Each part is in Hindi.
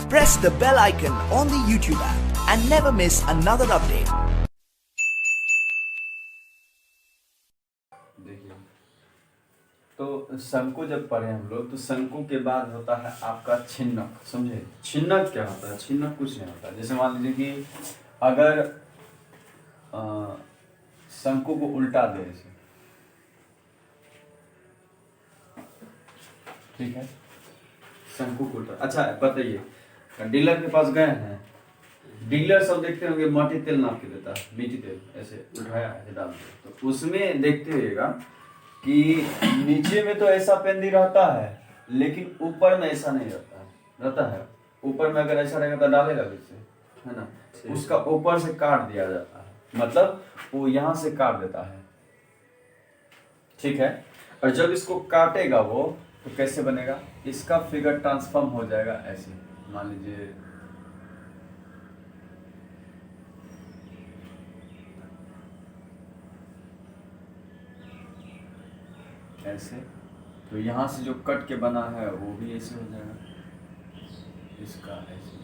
Press the bell icon on the YouTube app and never miss another update. देखिए, तो शंकु जब पढ़े हम लोग तो शंकु के बाद होता है आपका छिन्नक। समझे? छिन्नक क्या होता है? छिन्नक कुछ नहीं होता। जैसे मान लीजिए कि अगर शंकु को उल्टा दे ऐसे, ठीक है, शंकु को उल्टा। अच्छा बताइए, डीलर के पास गए हैं, डीलर सब देखते होंगे माटी तेल नाप के देता है, मीठी तेल ऐसे उठाया ऐसे डाल दिया, तो उसमें देखते होगा कि नीचे में तो ऐसा पेंदी रहता है लेकिन ऊपर में ऐसा नहीं रहता है। ऊपर में अगर ऐसा रहेगा तो डालेगा कैसे, है ना? उसका ऊपर से काट दिया जाता है, मतलब वो यहाँ से काट देता है, ठीक है। और जब इसको काटेगा वो तो कैसे बनेगा, इसका फिगर ट्रांसफॉर्म हो जाएगा ऐसे। मान लीजिए ऐसे, तो यहाँ से जो कट के बना है वो भी ऐसे हो जाएगा, इसका ऐसे।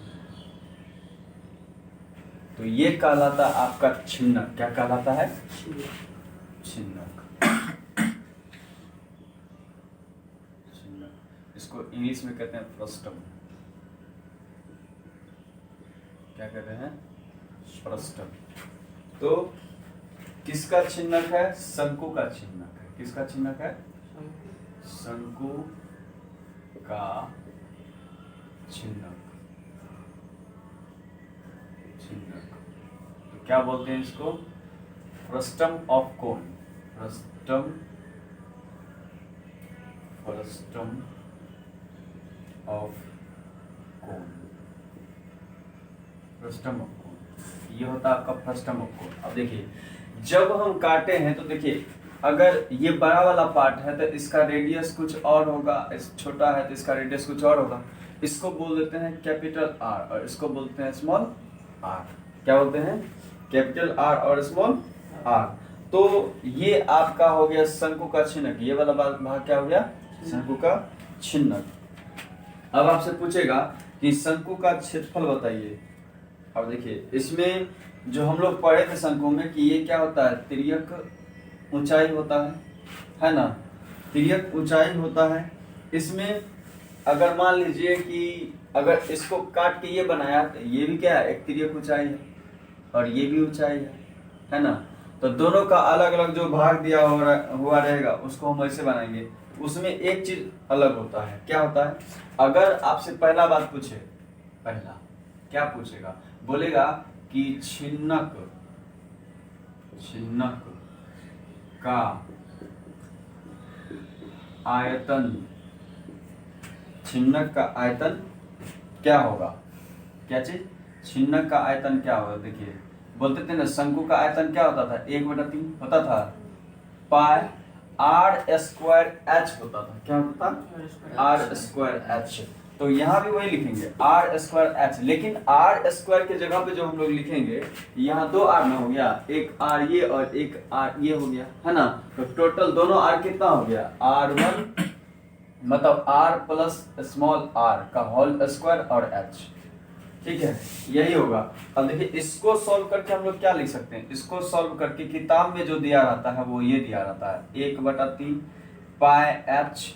तो ये कहलाता आपका छिन्नक। क्या कहलाता है? छिन्नक। इसको इंग्लिश में कहते हैं फ्रस्टम। क्या कहते हैं? फ्रस्टम। तो किसका छिन्नक है? शंकु का छिन्नक है। किसका छिन्नक है? शंकु का छिन्नक। तो क्या बोलते हैं इसको? Frustum of cone. Frustum of cone. Frustum of cone, ये होता है आपका फ्रस्टम ऑफ कोन। अब देखिए, जब हम काटे हैं तो देखिए, अगर ये बड़ा वाला पार्ट है तो इसका रेडियस कुछ और होगा, इस छोटा है तो इसका रेडियस कुछ और होगा। इसको बोल देते हैं कैपिटल आर और इसको बोलते हैं स्मॉल आर। क्या बोलते हैं? कैपिटल आर और स्मॉल आर। तो ये आपका हो गया शंकु का छिन्नक। ये वाला भाग क्या हो गया? शंकु का छिन्नक। अब आपसे पूछेगा कि शंकु का क्षेत्रफल बताइए। अब देखिए, इसमें जो हम लोग पढ़े थे शंकु में कि ये क्या होता है, तिर्यक ऊंचाई होता है ना? तिर्यक ऊंचाई होता है। इसमें अगर मान लीजिए कि अगर इसको काट के ये बनाया तो ये भी क्या है, एक तिर्यक ऊंचाई है और ये भी ऊंचाई है ना? तो दोनों का अलग अलग जो भाग दिया हुआ रहेगा उसको हम ऐसे बनाएंगे। उसमें एक चीज अलग होता है। क्या होता है? अगर आपसे पहला बात पूछे, पहला क्या पूछेगा? बोलेगा कि छिन्नक का आयतन, छिन्नक का आयतन क्या होगा? क्या चीज? छिन्नक का आयतन क्या होगा? देखिए, बोलते थे ना शंकु का आयतन क्या होता था? 1/3 होता था, पाई आर स्क्वायर एच होता था। क्या होता था? R square H. तो यहाँ भी वही लिखेंगे, आर स्क्वायर एच। लेकिन आर स्क्वायर के जगह पे जो हम लोग लिखेंगे, यहाँ 2 आर में हो गया, एक आर ये और एक आर ये हो गया, है ना? तो टोटल दोनों आर कितना हो गया? R1, मतलब आर प्लस स्मॉल आर का होल स्क्वायर और एच, ठीक है, यही होगा। अब देखिए, इसको सॉल्व करके हम लोग क्या लिख सकते हैं? इसको सॉल्व करके किताब में जो दिया रहता है वो ये दिया रहता है, 1/3 पाई एच,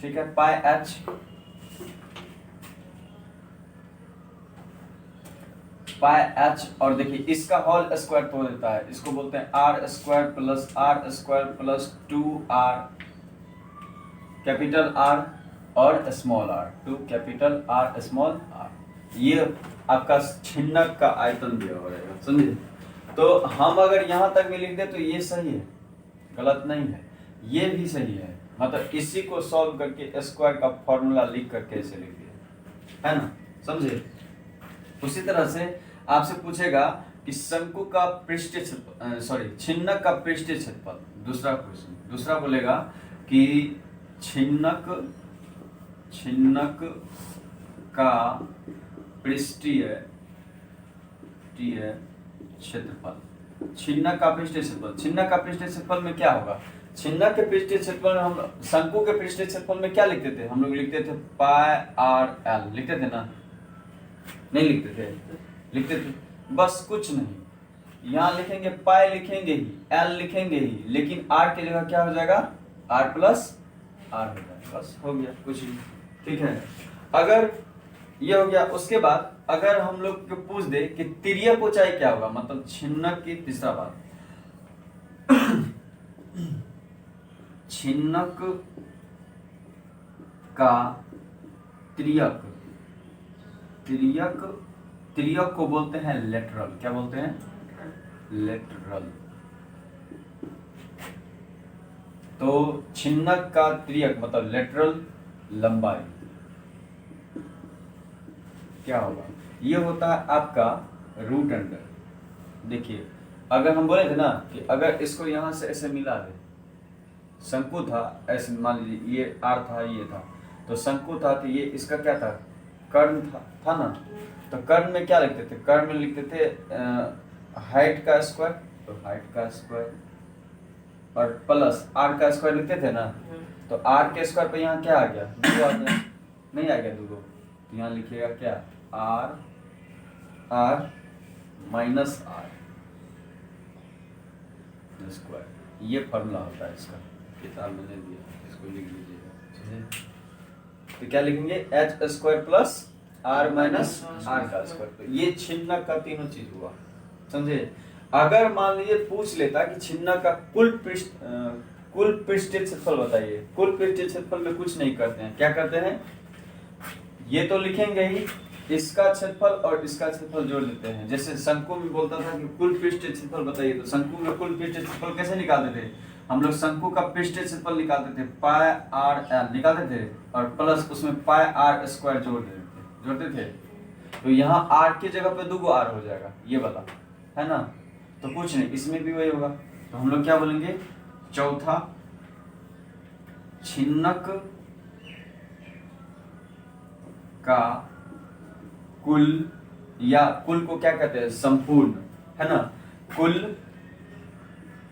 ठीक है, पाई एच और देखिए इसका होल स्क्वायर तो देता है, इसको बोलते हैं R square plus 2r capital R और small R, 2 capital R small R. ये आपका छिन्नक का आयतन दिया हो रहेगा, समझे? तो हम अगर यहां तक भी लिख दे तो ये सही है, गलत नहीं है, ये भी सही है। मतलब इसी को सॉल्व करके स्क्वायर का फॉर्मूला लिख करके ऐसे लिख दिया, है ना? समझे? उसी तरह से आपसे पूछेगा कि शंकु का पृष्ठीय छिन्नक का पृष्ठीय क्षेत्रफल। दूसरा क्वेश्चन, दूसरा बोलेगा कि छिन्नक का पृष्ठीय क्षेत्रफल। छिन्नक का पृष्ठीय क्षेत्रफल। छिन्नक का पृष्ठीय क्षेत्रफल में क्या होगा? छिन्नक के पृष्ठीय क्षेत्रफल में हम शंकु के पृष्ठीय क्षेत्रफल में क्या लिखते थे? हम लोग लिखते थे पाई आर एल, लिखते थे ना? नहीं लिखते थे? लिखते थे। बस कुछ नहीं, यहाँ लिखेंगे पाई लिखेंगे ही, एल लिखेंगे ही, लेकिन आर की जगह क्या हो जाएगा? आर प्लस आर हो जाएगा, बस हो गया, कुछ नहीं। ठीक है, अगर ये हो गया, उसके बाद अगर हम लोग को पूछ दे कि तिर्यक ऊंचाई क्या होगा, मतलब छिन्नक की तीसरा बात, छिन्नक का तिर्यक, तिर्यक को बोलते हैं लेटरल। क्या बोलते हैं? लेटरल। तो छिन्नक का तिर्यक मतलब लेटरल लंबाई क्या होगा? ये होता है आपका रूट अंडर। देखिए, अगर हम बोले थे ना कि अगर इसको यहां से ऐसे मिला दे, शंकु था ऐसे, मान लीजिए ये आर था, ये था, तो शंकु था, तो ये इसका क्या था? कर्ण था ना? तो कर्ण में क्या लिखते थे? कर्ण में लिखते थे हाइट का स्क्वायर, तो हाइट का स्क्वायर और प्लस आर का स्क्वायर लिखते थे ना? तो आर के स्क्वायर पे यहाँ क्या आ गया? 2 आ गया, नहीं आ गया 2? तो यहाँ लिखिएगा क्या? R R minus R square. ये फॉर्मूला होता है इसका, किताब में दे दिया, इसको लिख लीजिएगा। तो क्या लिखेंगे? H square plus R minus R का स्क्वायर। तो ये छिन्नक का तीनों चीज हुआ, समझे? अगर मान लीजिए पूछ लेता कि छिन्नक का कुल पृष्ठीय क्षेत्रफल बताइए, कुल पृष्ठीय क्षेत्रफल में कुछ नहीं करते हैं। क्या करते हैं? ये तो लिखेंगे ही, इसका क्षेत्रफल और इसका क्षेत्रफल जोड़ देते हैं। जैसे शंकु में बोलता था कि कुल पृष्ठीय क्षेत्रफल बताइए, तो शंकु में कुल पृष्ठीय क्षेत्रफल कैसे निकालते थे? हम लोग शंकु का पृष्ठीय क्षेत्रफल निकालते थे, पाई आर एल निकालते थे, और प्लस उसमें पाई आर स्क्वायर जोड़ते थे। तो यहाँ आर की जगह पे 2 आर हो जाएगा, ये वाला है ना? तो कुछ नहीं, इसमें भी वही होगा। तो हम लोग क्या बोलेंगे? चौथा, छिन्नक का कुल, या कुल को क्या कहते हैं? संपूर्ण, है ना? कुल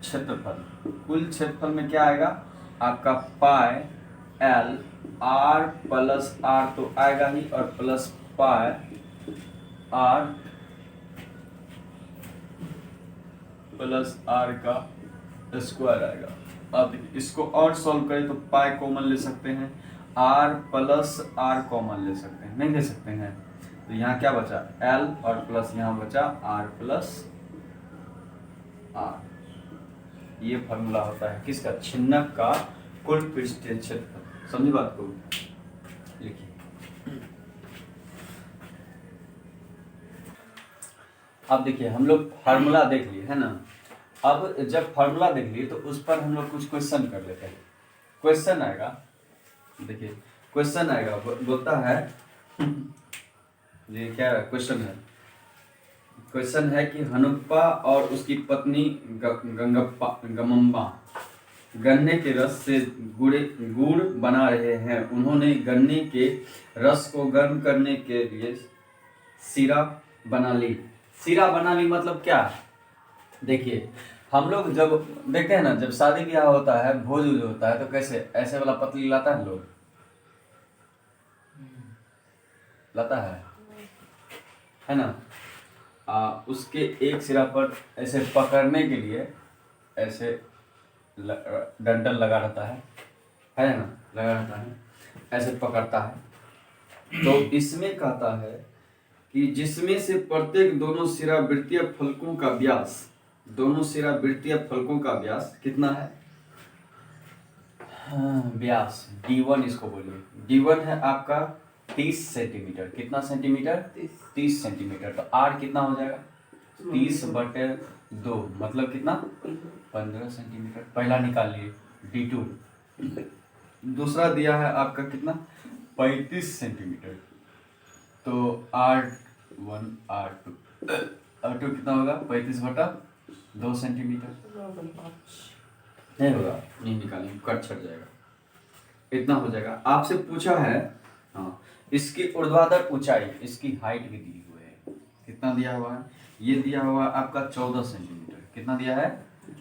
क्षेत्रफल, कुल क्षेत्रफल में क्या आएगा आपका? Pi L R plus R तो आएगा ही, और plus pi R plus R का स्क्वायर आएगा। अब इसको और सॉल्व करें तो पाई कॉमन ले सकते हैं, आर प्लस आर कॉमन ले सकते हैं, नहीं ले सकते हैं? तो यहाँ क्या बचा? एल, और प्लस यहाँ बचा आर प्लस आर। ये फॉर्मूला होता है किसका? छिन्नक का कुल पृष्ठीय क्षेत्रफल। समझी बात को? लिखिए। अब देखिए, हम लोग फार्मूला देख लिए है ना? अब जब फार्मूला देख लिए तो उस पर हम लोग कुछ क्वेश्चन कर लेते हैं। क्वेश्चन आएगा, देखिए क्वेश्चन आएगा, बोलता है ये क्या क्वेश्चन है? क्वेश्चन है कि हनुप्पा और उसकी पत्नी गमम्बा गन्ने के रस से गुड़ बना रहे हैं। उन्होंने गन्ने के रस को गर्म करने के लिए सिरा बना ली। सिरा बना ली मतलब क्या? देखिए, हम लोग जब देखते हैं ना, जब शादी ब्याह होता है, भोज होता है, तो कैसे ऐसे वाला पतली लाता है लोग, लाता है ना? उसके एक सिरा पर ऐसे पकड़ने के लिए ऐसे डंडल लगा रहता है ना? लगा रहता है, ऐसे पकड़ता है। तो इसमें कहता है कि जिसमें से प्रत्येक दोनों शिरावृत्तीय फलकों का व्यास, दोनों शिरावृत्तीय फलकों का व्यास कितना है? व्यास D1 इसको बोलिए। D1 है आपका 30 सेंटीमीटर। कितना सेंटीमीटर? 30 सेंटीमीटर। तो R कितना हो जाएगा? 30/2 मतलब कितना? 15 सेंटीमीटर। पहला निकाल लिए D2। दूसरा दिया है आपका कितना? 35 सेंटीमीटर। तो R1 R2 कितना होगा? 35/2 सेंटीमीटर। नहीं होगा, नहीं निकालेंगे, कट छट जाएगा, इतना हो जाएगा। आपसे पूछा है हाँ, इसकी ऊर्ध्वाधर ऊंचाई, इसकी हाइट भी दी हुई है। कितना दिया हुआ है? ये दिया हुआ है आपका 14 सेंटीमीटर। कितना दिया है?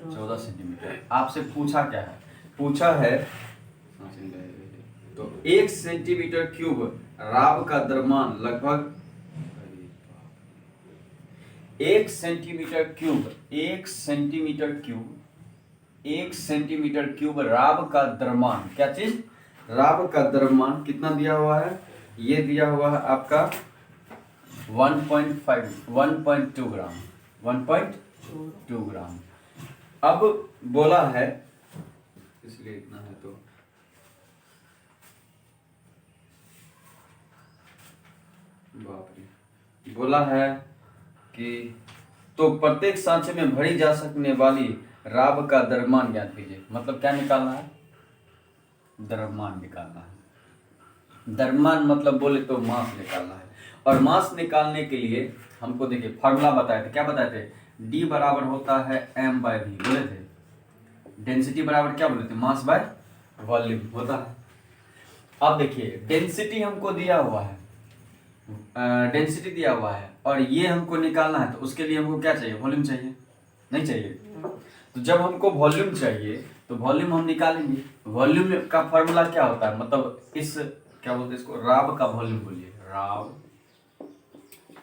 14 सेंटीमीटर। आपसे पूछा क्या है पूछा है तो 1 सेंटीमीटर क्यूब राब का द्रव्यमान लगभग 1 सेंटीमीटर क्यूब राब का द्रव्यमान, क्या चीज, राब का द्रव्यमान कितना दिया हुआ है, ये दिया हुआ है आपका 1.2 ग्राम, 1.2 ग्राम। अब बोला है, इसलिए इतना है तो बाप रे, बोला है कि तो प्रत्येक सांचे में भरी जा सकने वाली राब का द्रव्यमान ज्ञात कीजिए। मतलब क्या निकालना है, द्रव्यमान निकालना है। द्रव्यमान मतलब बोले तो मास निकालना है। और मास निकालने के लिए हमको देखिए फार्मूला बताए थे, क्या बताए थे, D बराबर होता है m/v, बोले थे। डेंसिटी बराबर क्या बोले थे, मास बाय वॉल्यूम होता है। अब देखिए डेंसिटी हमको दिया हुआ है, डेंसिटी दिया हुआ है और ये हमको निकालना है, तो उसके लिए हमको क्या चाहिए, वॉल्यूम चाहिए, नहीं चाहिए। तो जब हमको वॉल्यूम चाहिए तो वॉल्यूम हम निकालेंगे। वॉल्यूम का फॉर्मूला क्या होता है, मतलब इस क्या बोलते हैं इसको, राब का वॉल्यूम बोलिए, राब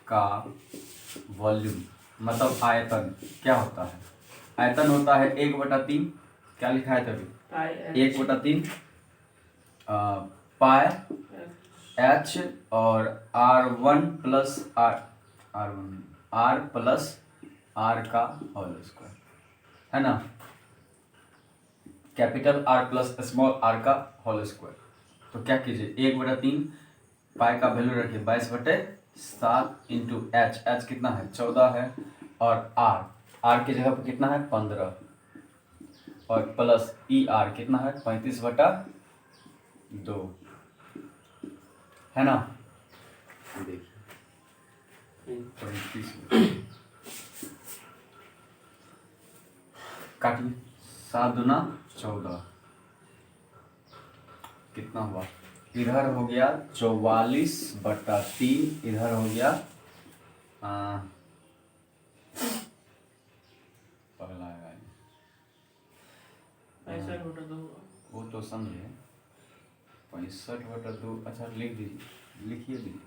का वॉल्यूम मतलब आयतन क्या होता है, आयतन होता है 1/3, क्या लिखा है तभी, 1/3 पाई H और R1 plus R plus R का होल स्क्वायर, है ना, capital R plus small r का होल स्क्वायर। तो क्या कीजिए 1/3 पाई का वैल्यू रखिए 22/7 इंटू H कितना है 14 है, और R की जगह पर कितना है 15, और प्लस ER कितना है 35/2, है ना। देखिए 35 काटिए, 7 दूना 14, कितना हुआ, इधर हो गया 44/3, इधर हो गया पगला है, 65/2, वो तो समझे 65/2, अच्छा लिख दीजिए, लिखिए दीजिए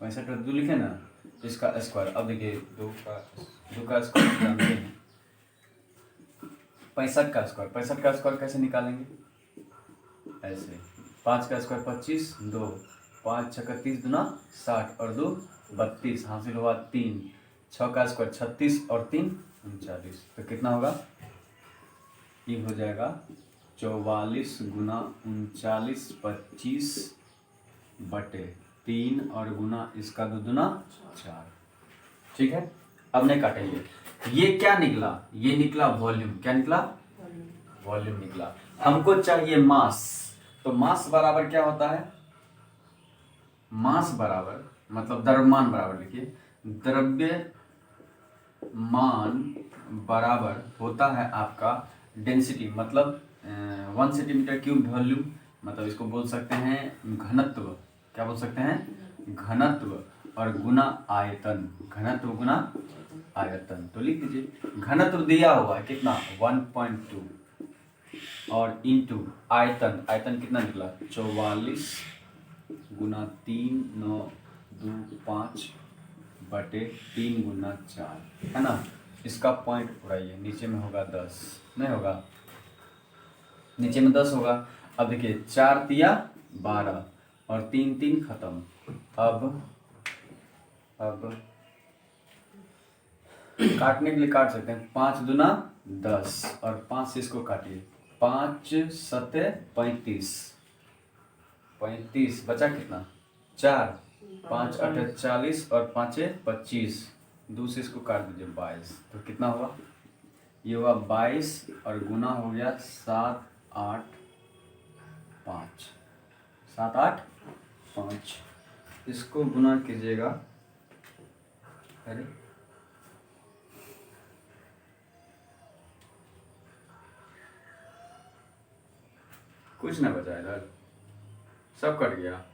65/2 लिखे ना, इसका स्क्वायर। अब देखिए 2 का स्क्वायर जानते हैं, 65 का स्क्वायर कैसे निकालेंगे, ऐसे 5 का स्क्वायर 25, 2 5 6 30 दूना 60 और 2 32, हासिल हुआ 3, 6 का स्क्वायर 36 और 3 39, तो कितना होगा, ये हो जाएगा 44 गुना 39 25/3 और गुना इसका 2 दूना 4, ठीक है। अब नहीं काटेंगे, ये क्या निकला, ये निकला वॉल्यूम, क्या निकला, वॉल्यूम निकला। हमको चाहिए मास, तो मास बराबर क्या होता है, मास बराबर मतलब द्रव्यमान बराबर लिखिए, द्रव्यमान बराबर होता है आपका डेंसिटी, मतलब 1 सेंटीमीटर क्यूब वॉल्यूम, मतलब इसको बोल सकते हैं घनत्व, क्या बोल सकते हैं, घनत्व, और गुना आयतन, घनत्व गुना आयतन। तो लिख दीजिए घनत्व दिया हुआ है कितना 1.2, और इंटू आयतन, आयतन कितना निकला 44 गुना 3 9 2 5/3 गुना 4, है ना। इसका पॉइंट उड़ाइए, नीचे में होगा 10, नहीं होगा, नीचे में 10 होगा। अब देखिए 4 तिया 12 और 3 3 खत्म। अब काटने के लिए काट सकते हैं, 5 दूना 10 और 5 से इसको काटिए, 5 7 35, 35 बचा कितना 4, 5 8 40 और 5 25, 2 से इसको काट दीजिए 22, तो कितना हुआ, ये हुआ 22 और गुना हो गया 7 8 5, 7 8 5, इसको गुना कीजिएगा, अरे कुछ ना बचा इधर, सब कट गया।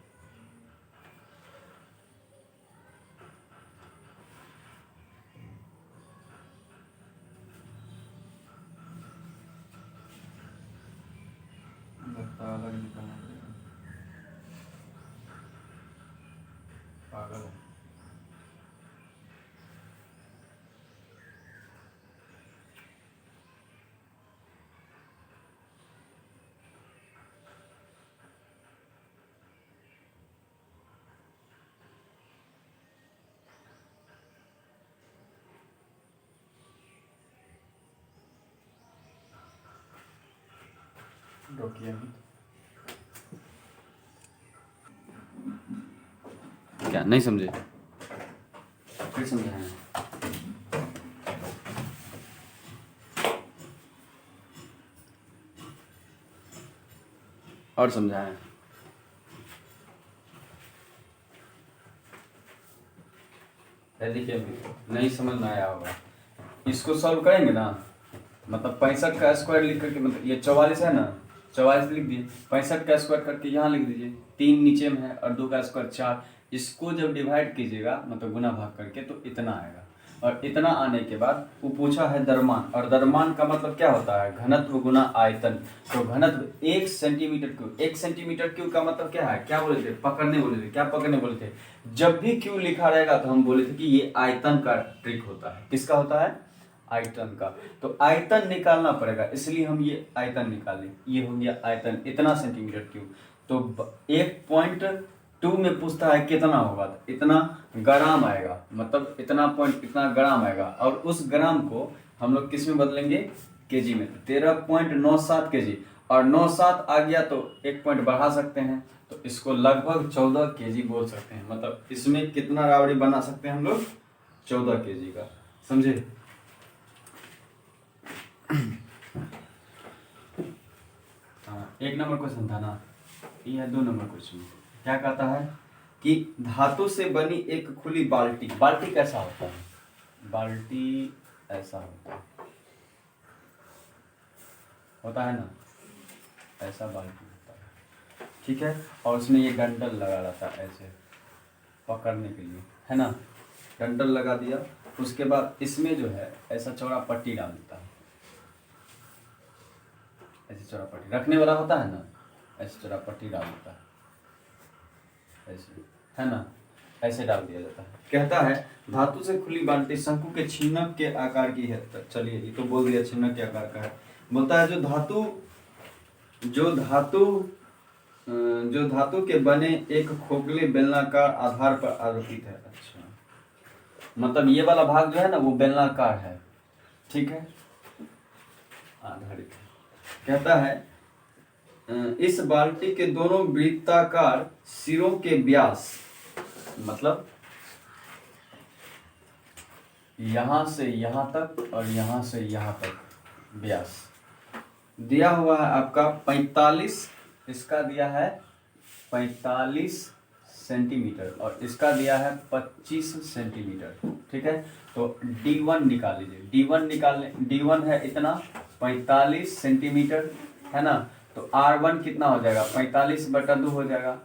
पागल है। रोकिए क्या नहीं समझे, फिर समझाएं। और समझाएं। देखिए नहीं समझ में आया होगा, इसको सॉल्व करेंगे ना, मतलब 65 का स्क्वायर लिख करके, मतलब ये 44 है ना, 44 लिख दिए, 65 का स्क्वायर करके यहाँ लिख दीजिए, 3 नीचे में है और 2 का स्क्वायर 4। इसको जब डिवाइड कीजिएगा मतलब गुना भाग करके तो इतना आएगा, और इतना आने के बाद वो पूछा है द्रव्यमान, और द्रव्यमान का मतलब क्या होता है, घनत्व गुना आयतन। तो घनत्व 1 सेंटीमीटर क्यूब, 1 सेंटीमीटर क्यूब का मतलब क्या है, क्या बोले थे, पकड़ने बोले थे, क्या पकड़ने बोले थे। जब भी क्यू लिखा रहेगा तो हम बोले थे कि ये आयतन का ट्रिक होता है, किसका होता है, आयतन का। तो आयतन निकालना पड़ेगा, इसलिए हम ये आयतन निकाले, ये हो गया आयतन इतना सेंटीमीटर क्यूब। तो 1.2 में पूछता है कितना होगा, तो इतना ग्राम आएगा, मतलब इतना पॉइंट इतना ग्राम आएगा, और उस ग्राम को हम लोग किस में बदलेंगे, केजी में। 13.97 केजी, और 97 आ गया तो 1 पॉइंट बढ़ा सकते हैं, तो इसको लगभग 14 केजी बोल सकते हैं। मतलब इसमें कितना रावड़ी बना सकते हैं हम लोग, 14 केजी का, समझे। हाँ, 1 नंबर क्वेश्चन था ना, ये है 2 नंबर क्वेश्चन। क्या कहता है कि धातु से बनी एक खुली बाल्टी, बाल्टी कैसा होता है, बाल्टी ऐसा होता है ना, ऐसा बाल्टी होता है, ठीक है। और उसमें ये डंडल लगा रहता है ऐसे पकड़ने के लिए, है ना, डंडल लगा दिया। उसके बाद इसमें जो है ऐसा चौड़ा पट्टी डाल देता है, ऐसे चौड़ा पट्टी रखने वाला होता है ना, ऐसे चौड़ा पट्टी डाल देता है, ऐसे, है ना, ऐसे डाल दिया जाता है। कहता है धातु से खुली बाल्टी शंकु के छिन्नक के आकार की है। चलिए ये तो बोल दिया छिन्नक के आकार का है। बोलता है जो धातु के बने एक खोखले बेलनाकार आधार पर आरोपित है। अच्छा, मतलब ये वाला भाग जो है ना वो बेलनाकार है, ठीक है, आधारित है। कहता है इस बाल्टी के दोनों वृत्ताकार सिरों के व्यास, मतलब यहां से यहां तक और यहां से यहां तक व्यास दिया हुआ है आपका 45, इसका दिया है 45 सेंटीमीटर और इसका दिया है 25 सेंटीमीटर, ठीक है। तो D1 निकाल लीजिए, D1 है इतना 45 सेंटीमीटर, है ना। तो R1 कितना हो जाएगा, 45/2 हो जाएगा,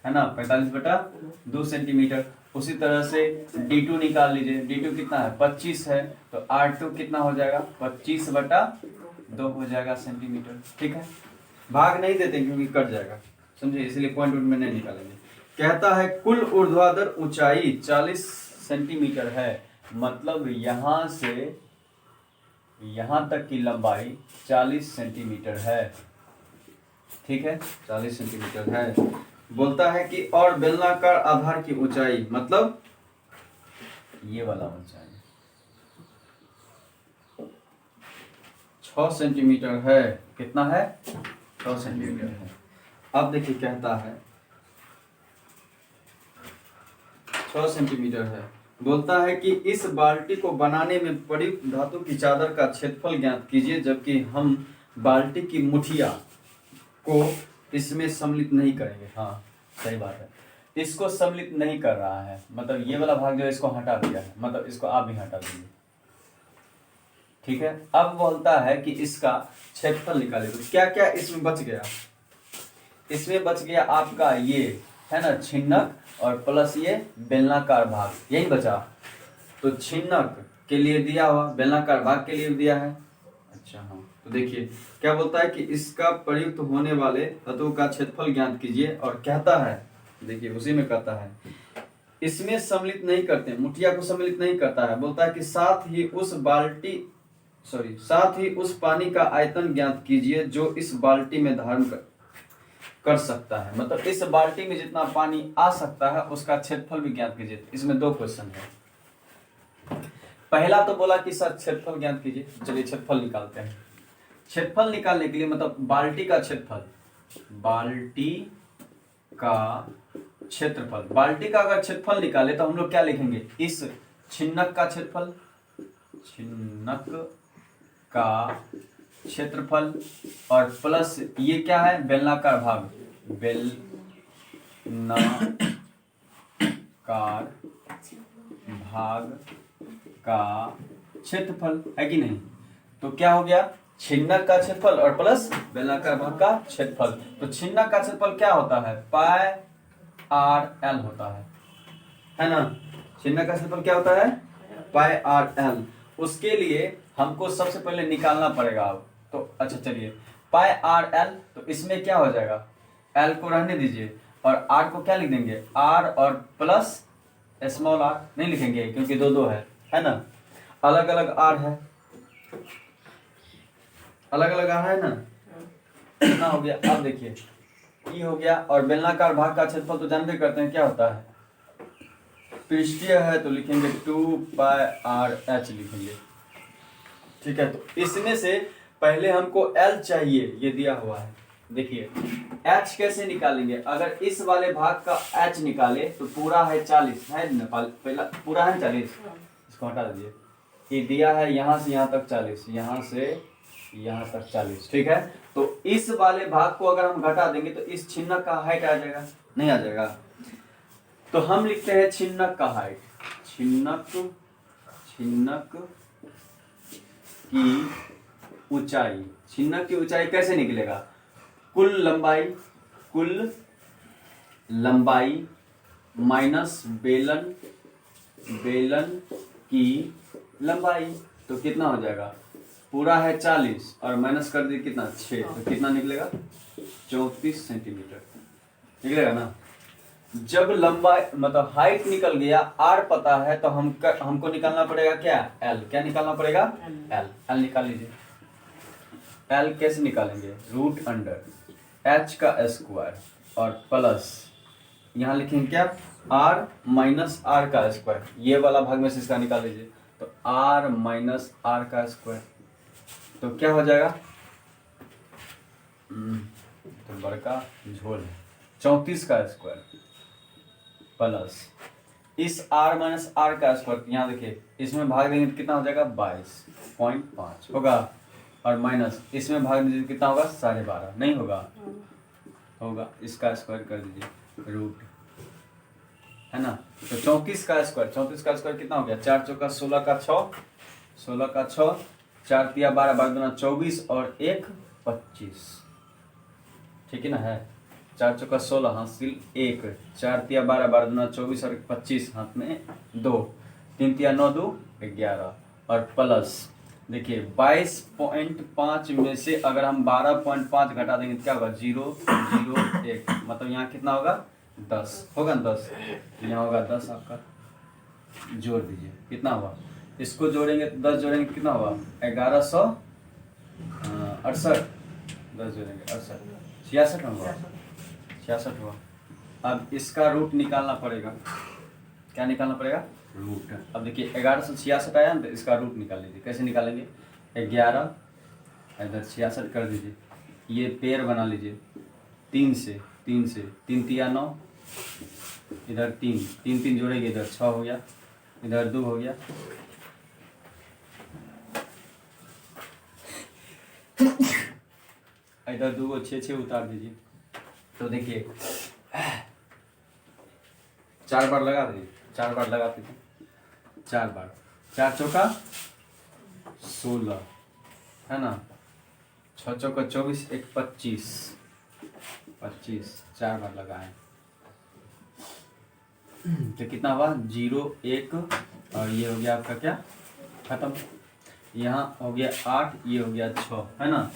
है ना, 45/2 सेंटीमीटर। उसी तरह से D2 निकाल लीजिए, D2 कितना है 25 है, तो R2 कितना हो जाएगा 25/2 हो जाएगा सेंटीमीटर, ठीक है। भाग नहीं देते क्योंकि कट जाएगा, समझे, इसलिए पॉइंट में नहीं निकालेंगे। कहता है कुल ऊर्ध्वाधर ऊंचाई 40 सेंटीमीटर है, मतलब यहां से यहां तक की लंबाई 40 सेंटीमीटर है, ठीक है, 40 सेंटीमीटर है। बोलता है कि और बेलनाकार आधार की ऊंचाई, मतलब ये वाला ऊंचाई 6 सेंटीमीटर है। कितना है, 6 सेंटीमीटर है। अब देखिए कहता है 6 सेंटीमीटर है। बोलता है कि इस बाल्टी को बनाने में प्रयुक्त धातु की चादर का क्षेत्रफल ज्ञात कीजिए, जबकि हम बाल्टी की मुठिया को इसमें सम्मिलित नहीं करेंगे। हाँ सही बात है, इसको सम्मिलित नहीं कर रहा है, मतलब ये वाला भाग जो है इसको हटा दिया है, मतलब इसको आप भी हटा दीजिए, ठीक है। अब बोलता है कि इसका क्षेत्रफल निकालिए। तो क्या क्या इसमें बच गया, इसमें बच गया आपका ये है ना छिन्नक और प्लस ये बेलनाकार भाग, यही बचा। तो छिन्नक के लिए दिया हुआ, बेलनाकार भाग के लिए दिया है। अच्छा हाँ, तो देखिए क्या बोलता है कि इसका प्रयुक्त होने वाले तत्वों का क्षेत्रफल ज्ञात कीजिए, और कहता है देखिए उसी में कहता है इसमें सम्मिलित नहीं करते, मुठिया को सम्मिलित नहीं करता है। बोलता है कि साथ ही उस पानी का आयतन ज्ञात कीजिए जो इस बाल्टी में धारण कर सकता है। मतलब इस बाल्टी में जितना पानी आ सकता है उसका क्षेत्रफल भी ज्ञात कीजिए। इसमें दो क्वेश्चन है। पहला तो बोला कि सर क्षेत्रफल ज्ञात कीजिए, चलिए क्षेत्रफल निकालते हैं। क्षेत्रफल निकालने के लिए मतलब बाल्टी का क्षेत्रफल, बाल्टी का अगर क्षेत्रफल निकाले तो हम लोग क्या लिखेंगे, इस छिन्नक का क्षेत्रफल, और प्लस ये क्या है, बेलनाकार भाग, बेलनाकार भाग का क्षेत्रफल है कि नहीं। तो क्या हो गया, छिन्नक का क्षेत्रफल और प्लस बेलनाकार भाग का क्षेत्रफल। तो छिन्नक का क्षेत्रफल क्या होता है, पाई आर एल होता है ना। छिन्नक का क्षेत्रफल क्या होता है, पाई आर एल। उसके लिए हमको सबसे पहले निकालना पड़ेगा। अब तो अच्छा चलिए, पाई आर एल, तो इसमें क्या हो जाएगा, एल को रहने दीजिए और आर को क्या लिख देंगे, आर और प्लस स्मॉल आर नहीं लिखेंगे क्योंकि दो है ना, अलग अलग आर है, ना। कितना हो गया, अब देखिए ई हो गया। और बेलनाकार भाग का क्षेत्रफल तो जानते करते हैं क्या होता है, पृष्ठीय है तो लिखेंगे 2 पाई आर एच लिखेंगे, ठीक है। तो इसमें से पहले हमको L चाहिए, ये दिया हुआ है। देखिए H कैसे निकालेंगे, अगर इस वाले भाग का H निकाले तो पूरा है 40 है ना, पहला पूरा है 40, इसको हटा दीजिए। ये दिया है यहाँ से यहाँ तक 40, यहाँ से यहाँ तक 40, ठीक है। तो इस वाले भाग को अगर हम घटा देंगे तो इस छिन्नक का हाइट आ जाएगा, नहीं आ जाएगा। तो हम लिखते हैं छिन्नक का हाइट, छिन्नक की ऊंचाई। छिन्नक की ऊंचाई कैसे निकलेगा, कुल लंबाई माइनस बेलन की लंबाई। तो कितना हो जाएगा, पूरा है 40 और माइनस कर दीजिए कितना 6, तो कितना निकलेगा 34 सेंटीमीटर निकलेगा ना। जब लंबाई मतलब हाइट निकल गया, आर पता है, तो हमको निकालना पड़ेगा क्या, एल। क्या निकालना पड़ेगा, एल निकाल लीजिए। एल कैसे निकालेंगे, रूट अंडर एच का स्क्वायर और प्लस यहाँ लिखेंगे क्या, आर माइनस आर का स्क्वायर। ये वाला भाग में से इसका निकाल लीजिए, तो आर माइनस आर का स्क्वायर। तो क्या हो जाएगा, तो बड़का झोल है 34 का स्क्वायर प्लस इस r माइनस आर का स्क्वायर। यहाँ देखिए इसमें भाग देंगे तो कितना हो जाएगा 22.5 होगा, और माइनस इसमें भाग दीजिए कितना होगा 12.5, नहीं होगा, इसका स्क्वायर कर दीजिए रूट, है ना। तो 34 का स्क्वायर कितना हो गया, 4 चौका 16 का 6, 4 तिया 12, 12 दूना 24 और 1 25, ठीक है ना, है 4 चौका 16 हासिल 1, 4 तिया 12, 12 दूना 24 और 25 हाथ में 2, 3 तिया 9 2 11 और प्लस देखिए 22.5 में से अगर हम 12.5 घटा देंगे तो क्या होगा 0 0 1, मतलब यहाँ कितना होगा 10 होगा ना, 10 यहाँ होगा 10 आपका, जोड़ दीजिए कितना हुआ, इसको जोड़ेंगे तो 10 जोड़ेंगे कितना हुआ 1168, 10 जोड़ेंगे 68 66 हुआ। अब इसका रूट निकालना पड़ेगा, क्या निकालना पड़ेगा, रूट। अब देखिए 1166 आया ना, तो इसका रूट निकाल लीजिए। कैसे निकालेंगे, 11 इधर 66 कर दीजिए, ये पेयर बना लीजिए 3 से 3 तिया 9, इधर 3 जोड़ेंगे, इधर 6 हो गया, इधर 2 हो गया, इधर 2 को 6 उतार दीजिए। तो देखिए 4 बार लगा दीजिए, 4 बार लगाते थे, 4 बार, 4 चौका 16 है ना, 6 चौका 24, 1 25, 4 बार लगाए तो कितना हुआ 0 1, और ये हो गया आपका क्या खत्म। यहाँ हो गया 8, ये हो गया 6, है ना।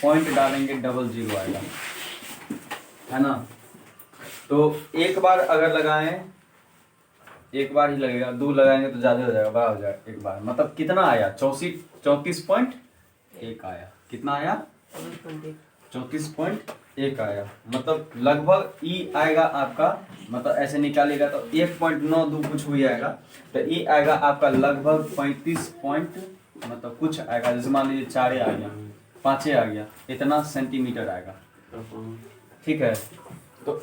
पॉइंट डालेंगे 00 आएगा, है ना। तो एक बार अगर लगाएं एक बार ही लगेगा, 2 लगाएंगे तो ज़्यादा हो जाएगा, बड़ा हो जाएगा एक बार। मतलब कितना आया? 34.1 आया। कितना आया? 34.1 आया। मतलब लगभग ई आएगा आपका, मतलब ऐसे निकालेगा तो 1.92 कुछ हुई आएगा, तो ई आएगा आपका लगभग 35 पॉइंट मतलब कुछ आएगा। जैसे मान लीजिए 4 आ गया, 5 आ गया, इतना सेंटीमीटर आएगा। ठीक है, तो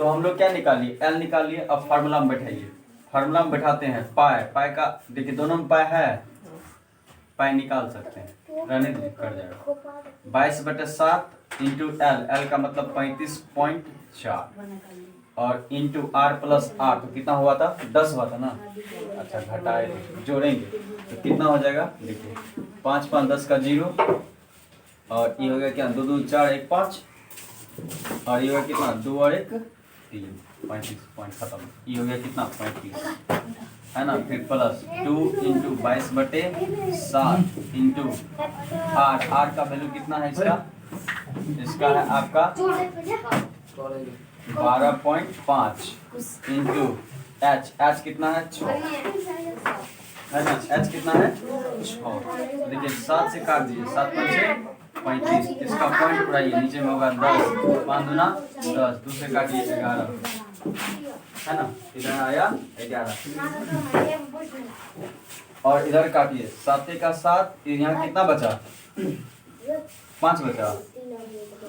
हम लोग क्या निकालिए? एल निकालिए। अब फार्मूला में बैठाइए। फार्मूला में बैठाते हैं पाई। पाई का देखिए दोनों में पाई है, पाई निकाल सकते हैं, रहने दीजिए, कट जाएगा। 22/7 इंटू एल, एल का मतलब 35.4 और इंटू आर प्लस आर, तो कितना हुआ था? 10 हुआ था ना। अच्छा घटाए जोड़ेंगे तो कितना हो जाएगा? देखिए 5 5 10 का 0 और ये हो गया क्या? 2 2 4 1 5 और ये हो गया कितना? 2 और 1 3, 35 पॉइंट खत्म। ये हो गया कितना? 35 है ना। फिर plus 2 into 22/7 into R. R का वैल्यू कितना है इसका? इसका है आपका 12.5 इंटू एच। एच कितना है? 6 है ना। एच कितना है? 6। देखिए 7 से काट दीजिए, 7 5 35। इसका पॉइंट उड़ाइए, नीचे में होगा 10, 5 दूना 10, 2 से काटिए 11 है ना। इधर आया 11 और इधर काटिए 7 का 7, यहाँ कितना बचा? 5 बचा।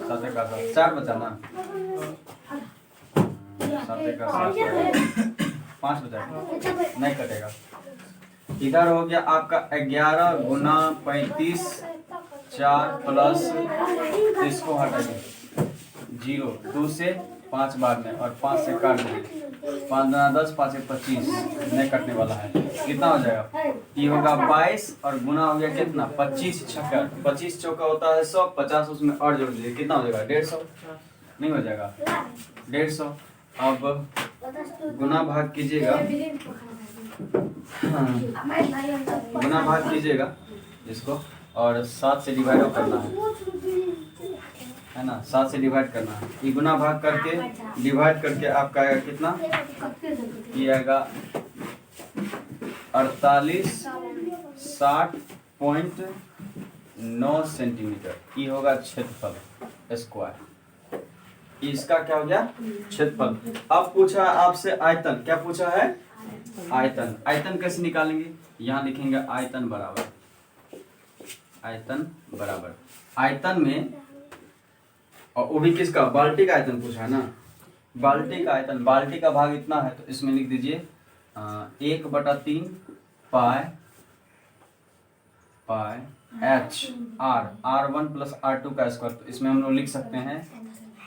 7 का 7 4 बचा ना। 7 का 7 5 बचा, नहीं कटेगा। इधर हो गया आपका 11 गुना 35 4 प्लस, इसको हटाइए 0, 2 से 5 बार में और 5 से काट दीजिए। 5 दूना 10, 5 से 25, नहीं कटने वाला है। कितना हो जाएगा? ये होगा 22 और गुना हो गया कितना? 25 छक्का। 25 चौका होता है 100, 50 उसमें और जोड़ दीजिए, कितना हो जाएगा? 150। नहीं हो जाएगा? 150। अब गुना भाग कीजिएगा, गुना भाग कीजिएगा इसको और 7 से डिवाइड करना है ना। 7 से डिवाइड करना है। ये गुना भाग करके डिवाइड करके आपका आएगा कितना? ये आएगा 4860.9 सेंटीमीटर। ये होगा क्षेत्रफल स्क्वायर। इसका क्या हो गया? क्षेत्रफल। अब पूछा आपसे आयतन। क्या पूछा है? आयतन। आयतन कैसे निकालेंगे? यहाँ लिखेंगे आयतन बराबर, आयतन बराबर, आयतन में, और वो भी किसका? बाल्टी का आयतन पूछा है ना। बाल्टी का आयतन, बाल्टी का भाग इतना है तो इसमें लिख दीजिए 1/3 पाई H R, R1 plus R2 का स्क्वायर। तो इसमें हम लोग लिख सकते हैं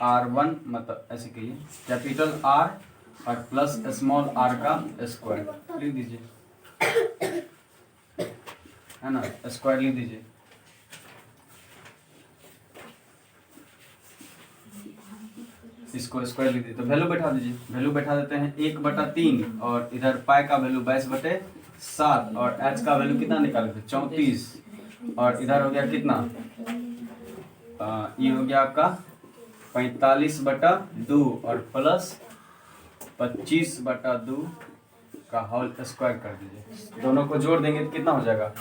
R1 मतलब ऐसे कहिए कैपिटल R और प्लस स्मॉल r का स्क्वायर लिख दीजिए, है ना। स्क्वायर लिख दीजिए। इसको स्क्वायर लिख दीजिए तो वैल्यू बैठा दीजिए। वैल्यू बैठा देते हैं 1/3 और इधर पाई का वैल्यू 22/7 और एच का वैल्यू कितना निकाले थे? 34 और इधर हो गया कितना? ये हो गया आपका 45/2 और प्लस 25/2 का होल स्क्वायर कर दीजिए। दोनों को जोड़ देंगे तो कितना हो जाएगा?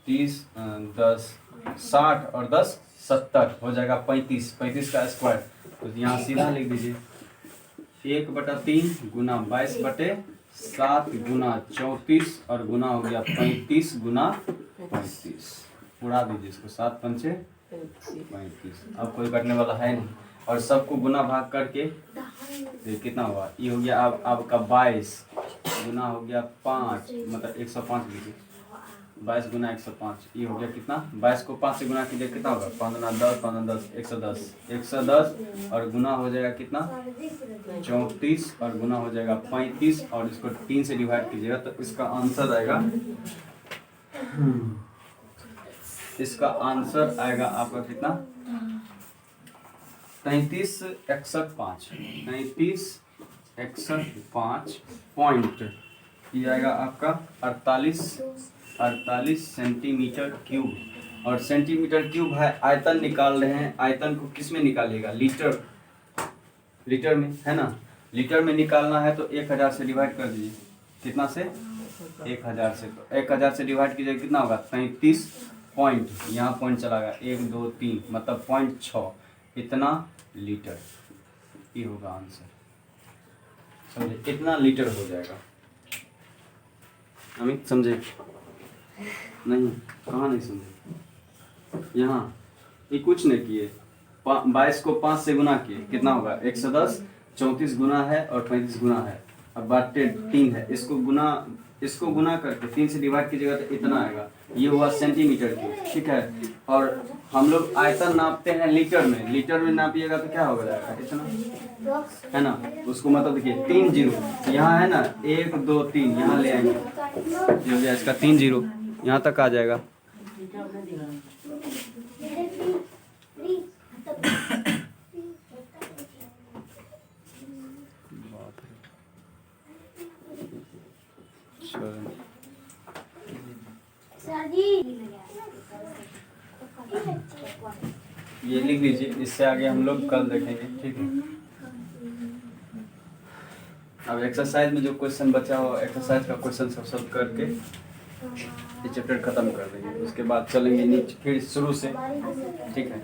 30 10 60 और 10 70 हो जाएगा 35। 35 का स्क्वायर तो यहाँ सीधा लिख दीजिए 1/3 गुना 22/7 गुना 34 और गुना हो गया 35 गुना 35। उड़ा दीजिए इसको, 7 पंचे 35। अब कोई कटने वाला है नहीं और सबको गुना भाग करके कितना हुआ? ये हो गया अब आपका 22 गुना हो गया 5 मतलब 105 लीजिए। 22 गुना 105 ये हो गया कितना? 22 को 5 से गुना कीजिए कितना होगा? 5 गुना 10 5 गुना 10 110 110 और गुना हो जाएगा कितना? 34 और गुना हो जाएगा 35 और इसको 3 से डिवाइड कीजिएगा तो इसका आंसर आएगा, इसका आंसर आएगा आपका कितना? 3361.5 पॉइंट। ये आएगा आपका 48 सेंटीमीटर क्यूब। और सेंटीमीटर क्यूब है, आयतन निकाल रहे हैं। आयतन को किस में निकालिएगा? लीटर, लीटर में, है ना। लीटर में निकालना है तो 1000 से डिवाइड कर दीजिए। कितना से? 1000 से। तो 1000 से डिवाइड कीजिए कितना होगा? 33 पॉइंट, यहाँ पॉइंट चला गया, 1 2 3 मतलब 0.6 इतना लीटर। ये होगा आंसर। समझे? कितना लीटर हो जाएगा? अमित समझे? नहीं, कहाँ नहीं समझे? यहाँ ये कुछ नहीं किए, 22 को 5 से गुना किए, कितना होगा? 110। 34 गुना है और 35 गुना है, अब बात 3 है, इसको गुना करके 3 से डिवाइड कीजिएगा तो इतना आएगा। ये हुआ सेंटीमीटर की, ठीक है। और हम लोग आयतन नापते हैं लीटर में, लीटर में नापिएगा तो क्या हो जाएगा? इतना है ना, उसको मतलब देखिए 3 जीरो यहाँ है ना, 1 2 3 यहाँ ले आएंगे, ये हो गया इसका 3 जीरो, यहाँ तक आ जाएगा। ये लिख लीजिए, इससे आगे हम लोग कल देखेंगे, ठीक है। अब एक्सरसाइज में जो क्वेश्चन बचा हो, एक्सरसाइज का क्वेश्चन सब सॉल्व करके ये चैप्टर खत्म कर देंगे, उसके बाद चलेंगे नीचे फिर शुरू से, ठीक है।